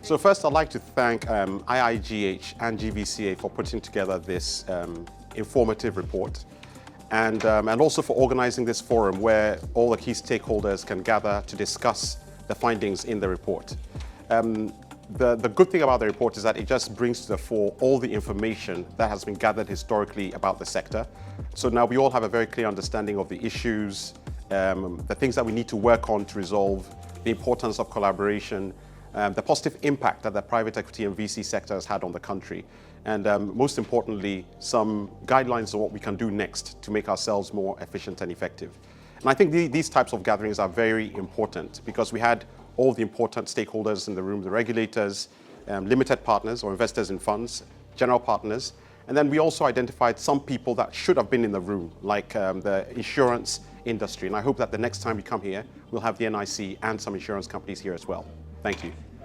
So first, I'd like to thank IIGH and GVCA for putting together this informative report, and also for organizing this forum where all the key stakeholders can gather to discuss the findings in the report. The good thing about the report is that it just brings to the fore all the information that has been gathered historically about the sector. So now we all have a very clear understanding of the issues, the things that we need to work on to resolve, the importance of collaboration, the positive impact that the private equity and VC sector has had on the country, and most importantly, some guidelines on what we can do next to make ourselves more efficient and effective. And I think these types of gatherings are very important because we had all the important stakeholders in the room, the regulators, limited partners or investors in funds, general partners, and then we also identified some people that should have been in the room, like the insurance industry. And I hope that the next time we come here, we'll have the NIC and some insurance companies here as well. Thank you.